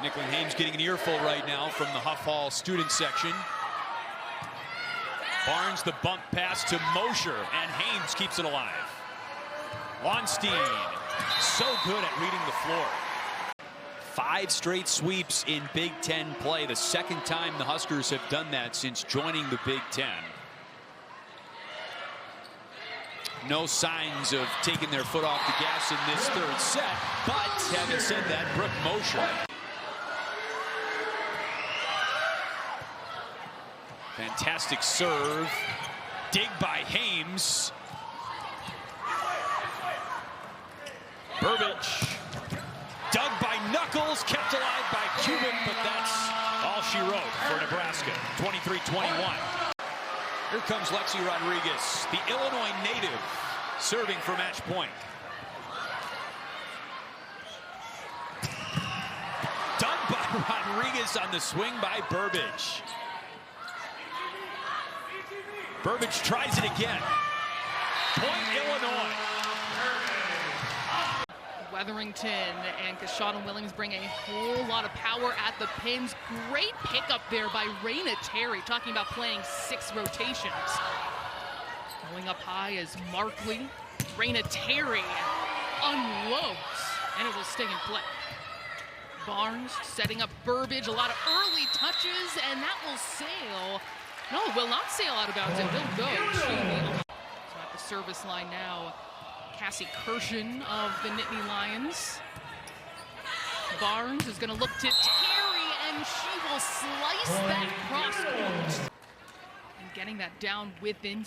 Nicklin Hames getting an earful right now from the Huff Hall student section. Barnes the bump pass to Mosher, and Hames keeps it alive. Weinstein, so good at reading the floor. 5 straight sweeps in Big Ten play, the second time the Huskers have done that since joining the Big Ten. No signs of taking their foot off the gas in this third set, but having said that, Brooke Mosher. Fantastic serve, dig by Hames. Burbage, dug by Knuckles, kept alive by Cuban, but that's all she wrote for Nebraska, 23-21. Here comes Lexi Rodriguez, the Illinois native, serving for match point. Done by Rodriguez on the swing by Burbage. Burbage tries it again. Point Illinois. Weatherington and Kashana Williams bring a whole lot of power at the pins. Great pickup there by Raina Terry, talking about playing 6 rotations. Going up high is Markley. Raina Terry unloads, and it will stay in play. Barnes setting up Burbage, a lot of early touches, and that will sail. No, it will not sail out of bounds. It will go to the... So at the service line now, Cassie Kirshen of the Nittany Lions. Barnes is going to look to Terry, and she will slice that cross court. And getting that down within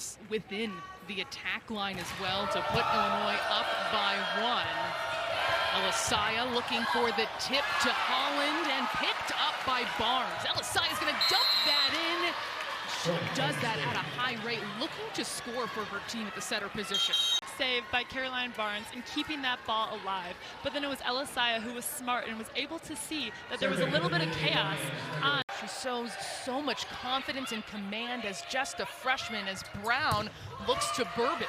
the attack line as well to put Illinois up by 1. Elisaya looking for the tip to Holland and picked up by Barnes. Elisaya is going to dump that in. She does that at a high rate, looking to score for her team at the setter position. Save by Caroline Barnes and keeping that ball alive. But then it was Elisaya who was smart and was able to see that there was a little bit of chaos. She shows so much confidence and command as just a freshman as Brown looks to Burbage.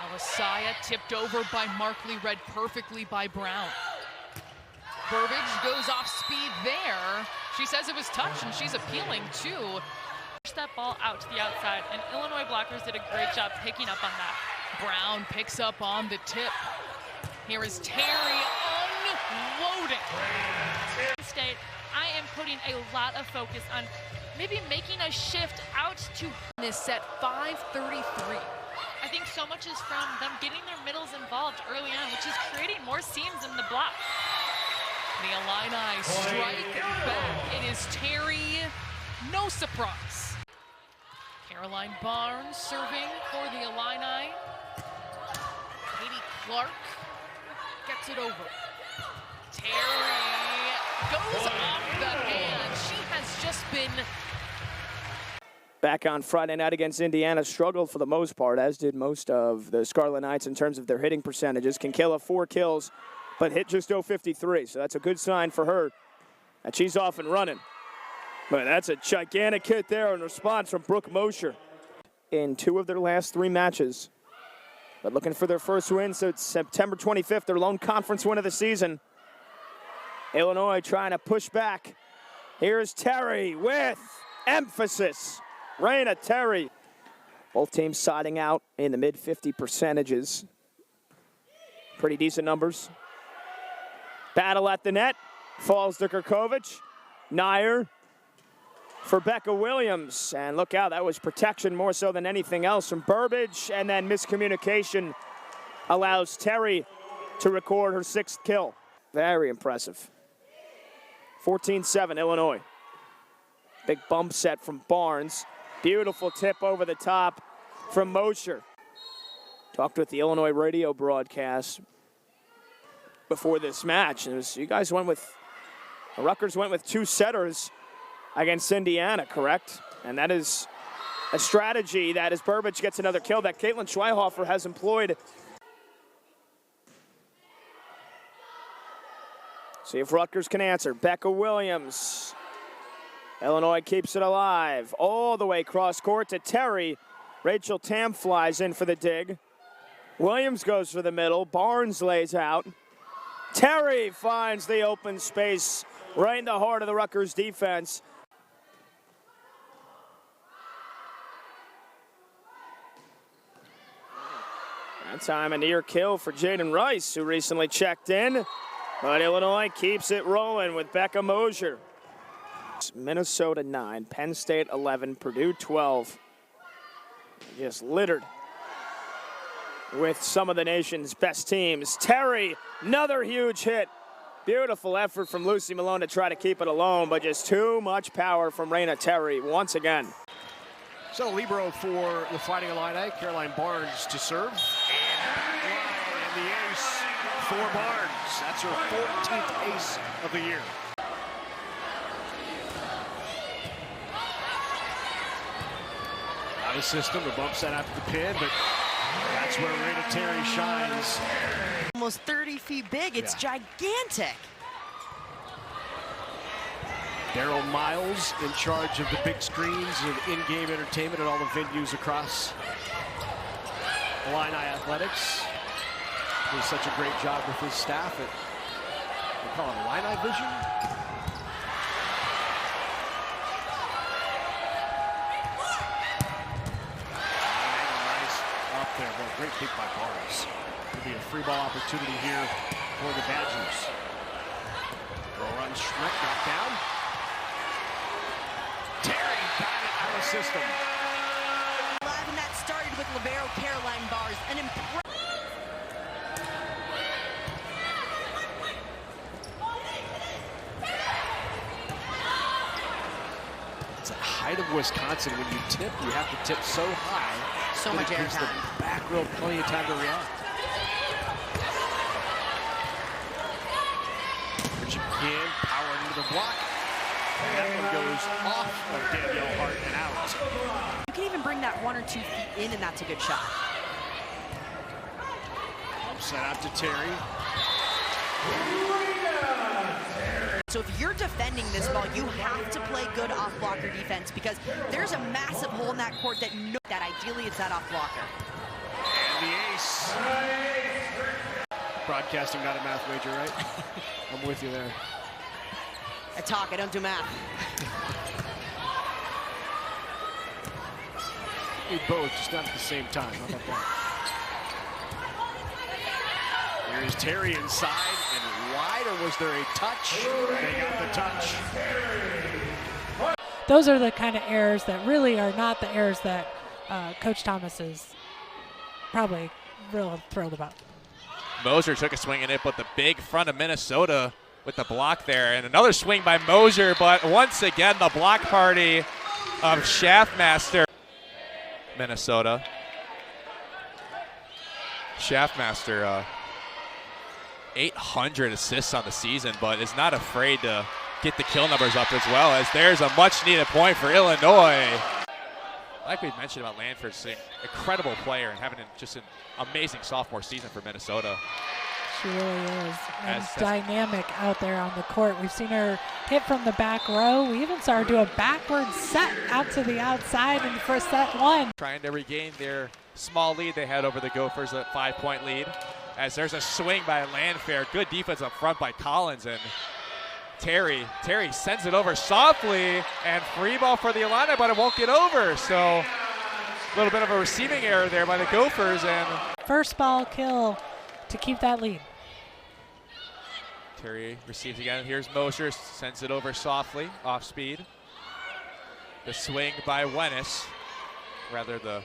Elisaya tipped over by Markley, read perfectly by Brown. Burbage goes off speed there. She says it was touch, and she's appealing too. Push that ball out to the outside, and Illinois blockers did a great job picking up on that. Brown picks up on the tip. Here is Terry unloading. State, I am putting a lot of focus on maybe making a shift out to this set 5:33. I think so much is from them getting their middles involved early on, which is creating more seams in the block. The Illini strike back. It is Terry. No surprise. Caroline Barnes serving for the Illini. Katie Clark gets it over. Terry goes off the hand. She has just been... Back on Friday night against Indiana, struggled for the most part, as did most of the Scarlet Knights in terms of their hitting percentages. Kinkela 4 kills, but hit just 0.53, so that's a good sign for her. And she's off and running. But that's a gigantic hit there in response from Brooke Mosher. In 2 of their last 3 matches. But looking for their first win, so it's September 25th, their lone conference win of the season. Illinois trying to push back. Here's Terry with emphasis. Raina Terry. Both teams siding out in the mid-50 percentages. Pretty decent numbers. Battle at the net. Falls to Kurkovich. Nair for Becca Williams. And look out, that was protection more so than anything else from Burbage. And then miscommunication allows Terry to record her 6th kill. Very impressive. 14-7 Illinois. Big bump set from Barnes. Beautiful tip over the top from Mosher. Talked with the Illinois radio broadcast before this match. You guys went with, Rutgers went with 2 setters against Indiana, correct? And that is a strategy that, as Burbage gets another kill, that Caitlin Schweihofer has employed. See if Rutgers can answer. Becca Williams. Illinois keeps it alive. All the way cross court to Terry. Rachel Tam flies in for the dig. Williams goes for the middle. Barnes lays out. Terry finds the open space right in the heart of the Rutgers defense. That time a near kill for Jaden Rice, who recently checked in. But Illinois keeps it rolling with Becca Mosier. Minnesota 9, Penn State 11, Purdue 12. Just littered with some of the nation's best teams. Terry, another huge hit. Beautiful effort from Lucy Malone to try to keep it alone, but just too much power from Raina Terry once again. So libero for the Fighting Illini, Caroline Barnes to serve. And the ace for Barnes. That's her 14th ace of the year. Out of system, the bump set after the pin, but that's where Raina Terry shines. Almost 30 feet big, it's gigantic. Daryl Miles in charge of the big screens and in-game entertainment at all the venues across Illini Athletics. Does such a great job with his staff at, they call it Illini Vision. Nice up there, boy, great kick by Barnes. Could be a free ball opportunity here for the Badgers. Roll run, Schmidt knocked down. Terry got it out of system. Live, and that started with libero Caroline Barnes. An It's the height of Wisconsin. When you tip, you have to tip so high. So much air time. The back row plenty of time to react. Richard McCann powering into the block. And that one goes off of Danielle Hart and out. You can even bring that 1 or 2 feet in, and that's a good shot. Set out to Terry. So if you're defending this ball, you have to play good off-blocker defense because there's a massive hole in that court that ideally it's that off-blocker. And the ace. Broadcasting, not a math major, right? I'm with you there. I talk, I don't do math. We both, just not at the same time. How about that? Here's Terry inside and wide, or was there a touch? They got the touch. Those are the kind of errors that really are not the errors that Coach Thomas is probably real thrilled about. Mosier took a swing at it, but the big front of Minnesota with the block there. And another swing by Mosier, but once again, the block party of Schaffmaster. Minnesota. Schaffmaster, 800 assists on the season, but is not afraid to get the kill numbers up as well, as there's a much-needed point for Illinois. Like we mentioned about Lanford, an incredible player and having just an amazing sophomore season for Minnesota. She really is. And dynamic out there on the court. We've seen her hit from the back row. We even saw her do a backward set out to the outside in the first set one. Trying to regain their small lead they had over the Gophers, a 5-point lead. As there's a swing by Landfair. Good defense up front by Collins, and Terry sends it over softly, and free ball for the Illini, but it won't get over. So a little bit of a receiving error there by the Gophers. And first ball kill to keep that lead. Terry receives again. Here's Mosier, sends it over softly, off speed. The swing by Wennis, rather the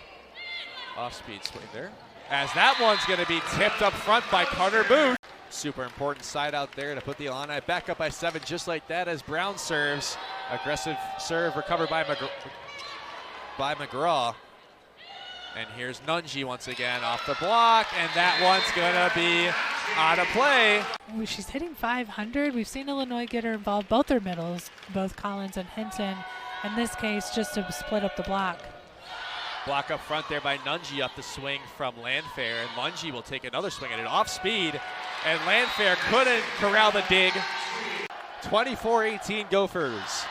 off-speed swing there. As that one's going to be tipped up front by Carter Booth. Super important side out there to put the Illini back up by 7, just like that, as Brown serves. Aggressive serve recovered by McGraw. And here's Nunji once again off the block, and that one's going to be out of play. She's hitting 500. We've seen Illinois get her involved, both their middles, both Collins and Hinton. In this case, just to split up the block. Block up front there by Nunji up the swing from Landfair, and Nunji will take another swing at it off speed, and Landfair couldn't corral the dig. 24-18 Gophers.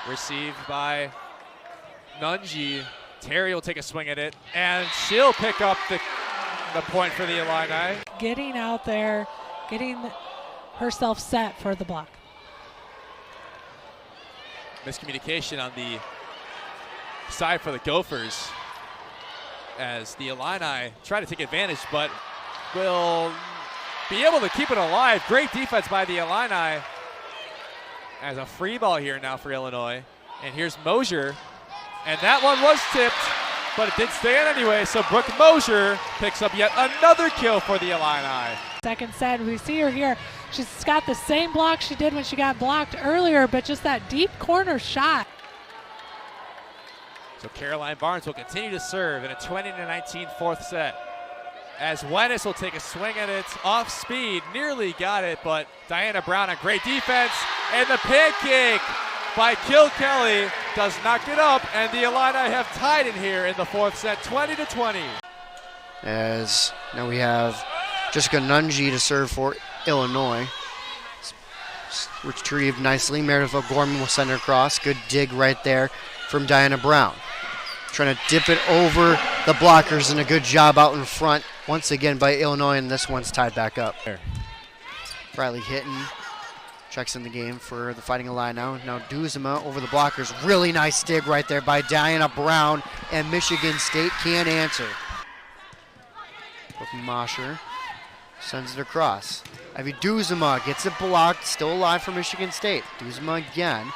Received by Nunji. Terry will take a swing at it, and she'll pick up the point for the Illini. Getting out there, getting herself set for the block. Miscommunication on the side for the Gophers as the Illini try to take advantage, but will be able to keep it alive. Great defense by the Illini as a free ball here now for Illinois. And here's Mosier, and that one was tipped, but it did stay in anyway, so Brooke Mosier picks up yet another kill for the Illini. Second set, we see her here. She's got the same block she did when she got blocked earlier, but just that deep corner shot. So Caroline Barnes will continue to serve in a 20-19 fourth set. As Wennis will take a swing at it off speed, nearly got it, but Diana Brown on great defense, and the pancake by Kilkelly does not get up, and the Illini have tied it here in the fourth set, 20-20. As now we have Jessica Nunji to serve for Illinois. Retrieved nicely. Meredith O'Gorman will send her across. Good dig right there from Diana Brown. Trying to dip it over the blockers, and a good job out in front once again by Illinois, and this one's tied back up. Riley Hitton checks in the game for the Fighting Illini now. Now Duzema over the blockers. Really nice dig right there by Diana Brown, and Michigan State can't answer. Mosher sends it across. Ivy Duzema gets it blocked, still alive for Michigan State. Duzema again.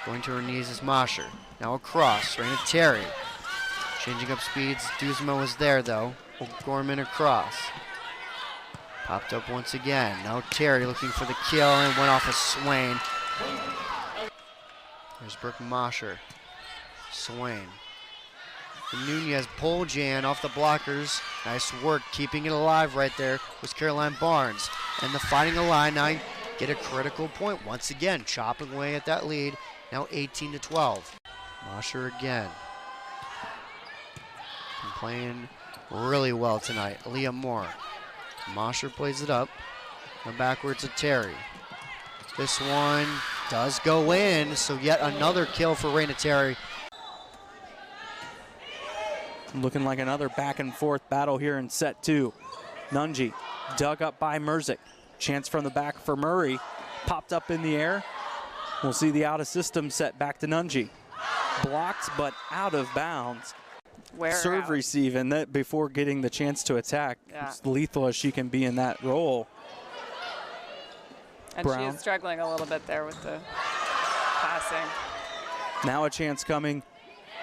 Going to her knees is Mosher. Now across, Raina Terry. Changing up speeds, Duzema was there though. O'Gorman across. Popped up once again. Now Terry looking for the kill and went off a Swain. There's Brooke Mosher. Swain. Nunez pole Jan off the blockers. Nice work keeping it alive right there was Caroline Barnes. And the Fighting Illini get a critical point once again, chopping away at that lead. Now 18-12. Mosher again. Been playing really well tonight. Aaliyah Moore. Mosher plays it up. And backwards to Terry. This one does go in, so yet another kill for Raina Terry. Looking like another back and forth battle here in set two. Nunji dug up by Merzick. Chance from the back for Murray. Popped up in the air. We'll see the out of system set back to Nunji. Blocked but out of bounds. Serve receive, and that before getting the chance to attack. Yeah. As lethal as she can be in that role. And Brown. she is struggling a little bit there with the passing. Now a chance coming.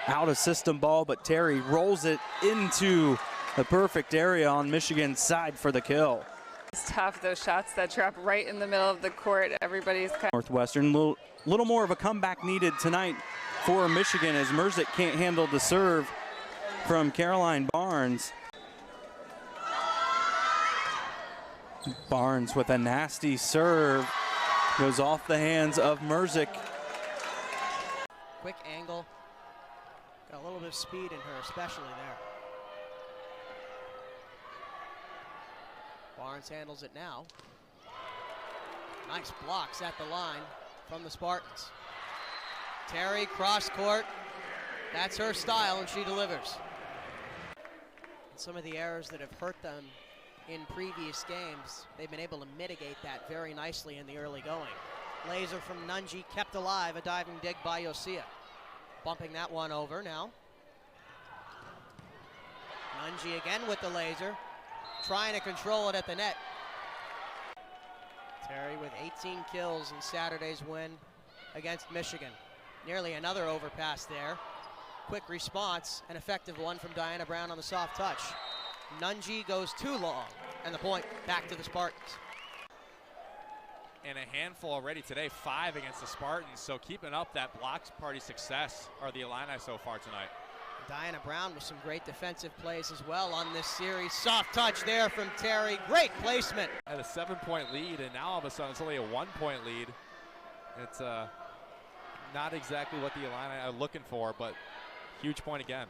Out of system ball, but Terry rolls it into the perfect area on Michigan's side for the kill. It's tough, those shots that drop right in the middle of the court. Everybody's kind of Northwestern, little more of a comeback needed tonight for Michigan as Merzick can't handle the serve from Caroline Barnes. Barnes with a nasty serve goes off the hands of Merzick. Quick angle. Got a little bit of speed in her, especially there. Barnes handles it now. Nice blocks at the line from the Spartans. Terry, cross court. That's her style, and she delivers. And some of the errors that have hurt them in previous games, they've been able to mitigate that very nicely in the early going. Laser from Nunji kept alive, a diving dig by Yosia. Bumping that one over now. Nunji again with the laser, trying to control it at the net. Terry with 18 kills in Saturday's win against Michigan. Nearly another overpass there. Quick response, an effective one from Diana Brown on the soft touch. Nunji goes too long, and the point back to the Spartans. And a handful already today, 5 against the Spartans. So keeping up that blocks party success are the Illini so far tonight. Diana Brown with some great defensive plays as well on this series. Soft touch there from Terry. Great placement. At a 7-point lead, and now all of a sudden it's only a 1-point lead. It's not exactly what the Illini are looking for, but huge point again.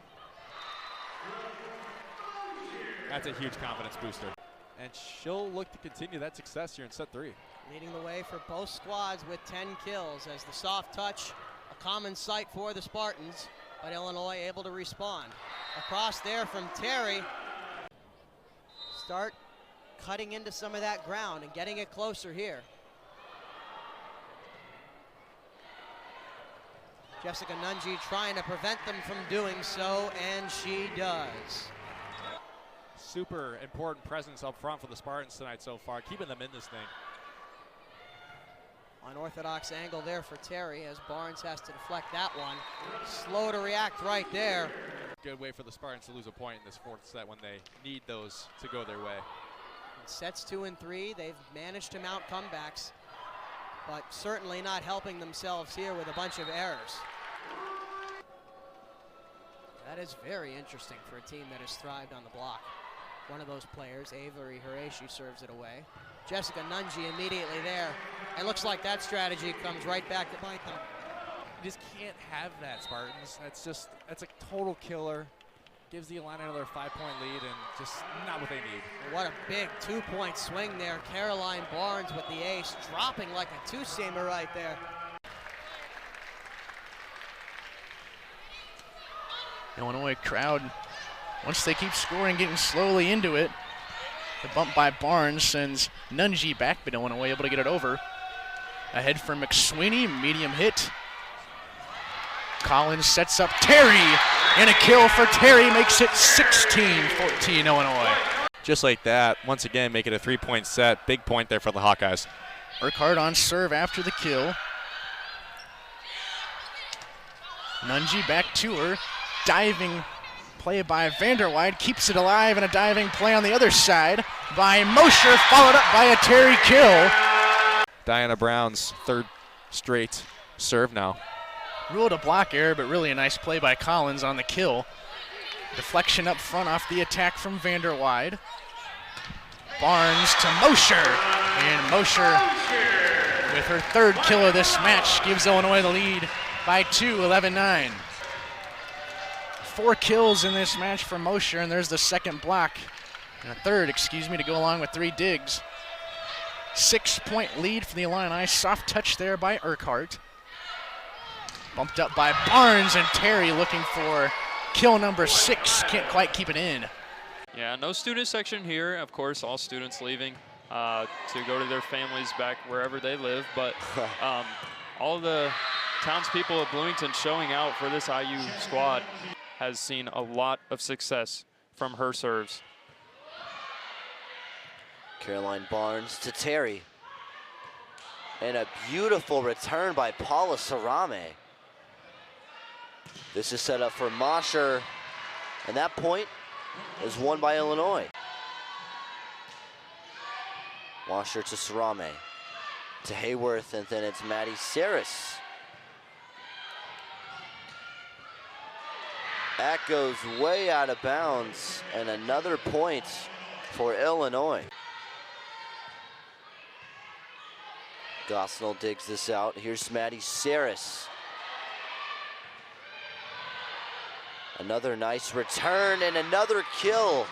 That's a huge confidence booster. And she'll look to continue that success here in set 3. Leading the way for both squads with 10 kills as the soft touch, a common sight for the Spartans, but Illinois able to respond. Across there from Terry. Start cutting into some of that ground and getting it closer here. Jessica Nungi trying to prevent them from doing so, and she does. Super important presence up front for the Spartans tonight so far, keeping them in this thing. Unorthodox angle there for Terry as Barnes has to deflect that one. Slow to react right there. Good way for the Spartans to lose a point in this fourth set when they need those to go their way. In sets 2 and 3, they've managed to mount comebacks, but certainly not helping themselves here with a bunch of errors. That is very interesting for a team that has thrived on the block. One of those players, Avery Horatio, serves it away. Jessica Nungi immediately there. It looks like that strategy comes right back to bite them. You just can't have that, Spartans. That's a total killer. Gives the Illini another 5-point lead and just not what they need. What a big 2-point swing there. Caroline Barnes with the ace, dropping like a two-seamer right there. Illinois crowd, once they keep scoring, getting slowly into it. The bump by Barnes sends Nungi back, but Illinois able to get it over. Ahead for McSweeney, medium hit. Collins sets up Terry, and a kill for Terry makes it 16-14 Illinois. Just like that, once again, make it a 3-point set. Big point there for the Hawkeyes. Urquhart on serve after the kill. Nungi back to her. Diving play by Vanderweide keeps it alive, and a diving play on the other side by Mosher, followed up by a Terry kill. Diana Brown's third straight serve now. Ruled a block error, but really a nice play by Collins on the kill. Deflection up front off the attack from Vanderweide. Barnes to Mosher, and Mosher with her third kill of this match gives Illinois the lead by 2, 11-9. 4 kills in this match for Mosher, and there's the second block, and a third, to go along with 3 digs. 6-point lead for the Illini. Soft touch there by Urquhart. Bumped up by Barnes, and Terry looking for kill number 6. Can't quite keep it in. Yeah, no student section here. Of course, all students leaving to go to their families back wherever they live. But all the townspeople of Bloomington showing out for this IU squad has seen a lot of success from her serves. Caroline Barnes to Terry. And a beautiful return by Paula Sarame. This is set up for Mosher, and that point is won by Illinois. Mosher to Sarame, to Hayworth, and then it's Maddie Saris. That goes way out of bounds, and another point for Illinois. Gosnell digs this out. Here's Maddie Saris. Another nice return and another kill.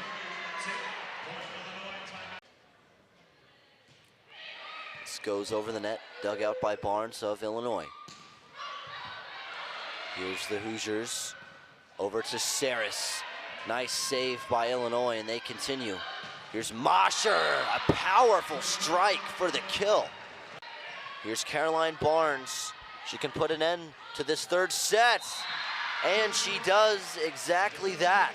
This goes over the net, dug out by Barnes of Illinois. Here's the Hoosiers. Over to Saris. Nice save by Illinois, and they continue. Here's Mosher, a powerful strike for the kill. Here's Caroline Barnes. She can put an end to this third set, and she does exactly that.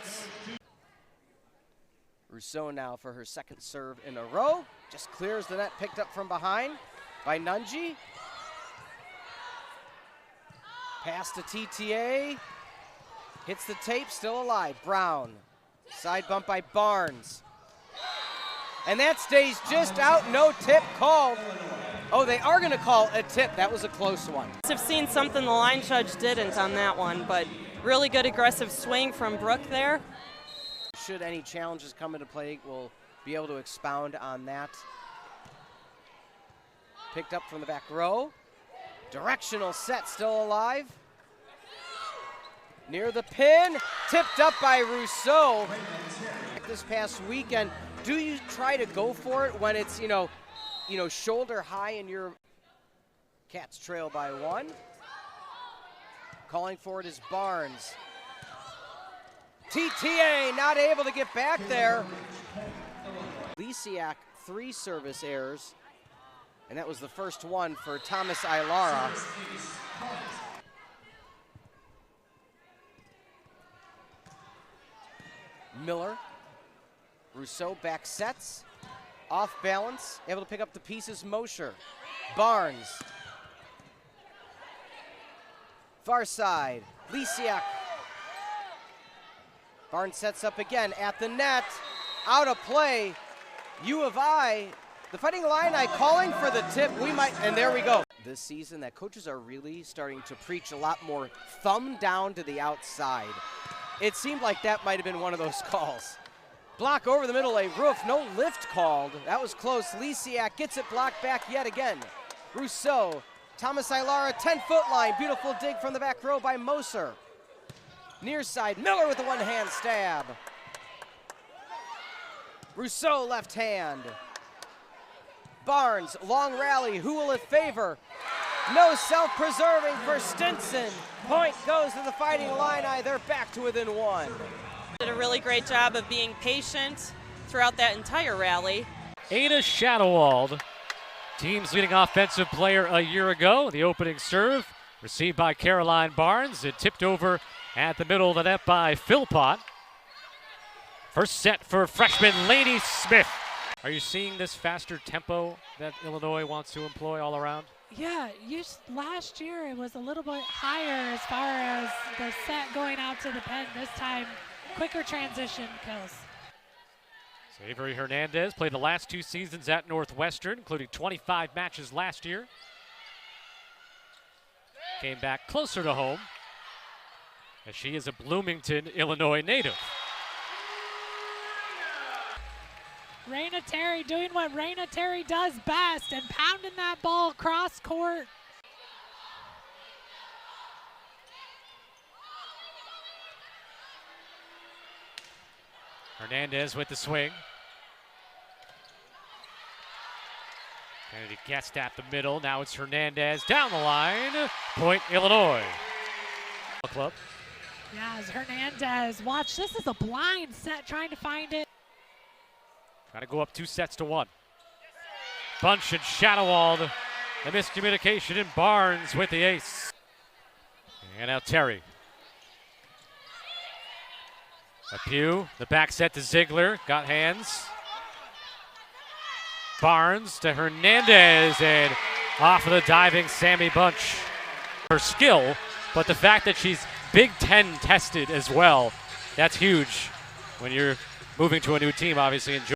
Rousseau now for her second serve in a row. Just clears the net, picked up from behind by Nungi. Pass to TTA. Hits the tape, still alive. Brown. Side bump by Barnes. And that stays just out, no tip called. Oh, they are going to call a tip. That was a close one. I've seen something the line judge didn't on that one, but really good aggressive swing from Brooke there. Should any challenges come into play, we'll be able to expound on that. Picked up from the back row. Directional set still alive. Near the pin, tipped up by Rousseau. This past weekend, do you try to go for it when it's, you know, shoulder high and your Cats trail by 1. Calling for it is Barnes. TTA not able to get back there. Lisiak 3 service errors, and that was the first one for Thomas Ilara. Miller, Rousseau back sets, off balance, able to pick up the pieces. Mosher, Barnes, far side, Lisiak. Barnes sets up again at the net, out of play. U of I, the Fighting Illini calling for the tip. We might, and there we go. This season that coaches are really starting to preach a lot more thumb down to the outside. It seemed like that might have been one of those calls. Block over the middle, a roof, no lift called. That was close. Lisiak gets it blocked back yet again. Rousseau, Thomas Ilara, 10-foot line. Beautiful dig from the back row by Moser. Near side, Miller with the one-hand stab. Rousseau left hand. Barnes, long rally, who will it favor? No self-preserving for Stinson. Point goes to the Fighting Illini. They're back to within 1. Did a really great job of being patient throughout that entire rally. Ada Shadowald, team's leading offensive player a year ago. The opening serve received by Caroline Barnes. It tipped over at the middle of the net by Philpott. First set for freshman Lainey Smith. Are you seeing this faster tempo that Illinois wants to employ all around? Yeah, last year it was a little bit higher as far as the set going out to the Penn. This time, quicker transition kills. Avery Hernandez played the last 2 seasons at Northwestern, including 25 matches last year. Came back closer to home, as she is a Bloomington, Illinois native. Raina Terry doing what Raina Terry does best and pounding that ball across court. Hernandez with the swing. Kennedy guessed at the middle. Now it's Hernandez down the line. Point Illinois. Club. Yeah, as Hernandez, watch, this is a blind set trying to find it. Got to go up 2-1. Bunch and Shadowald. The miscommunication in Barnes with the ace. And now Terry. Apew, the back set to Ziegler. Got hands. Barnes to Hernandez, and off of the diving Sammy Bunch. Her skill, but the fact that she's Big Ten tested as well, that's huge when you're moving to a new team, obviously.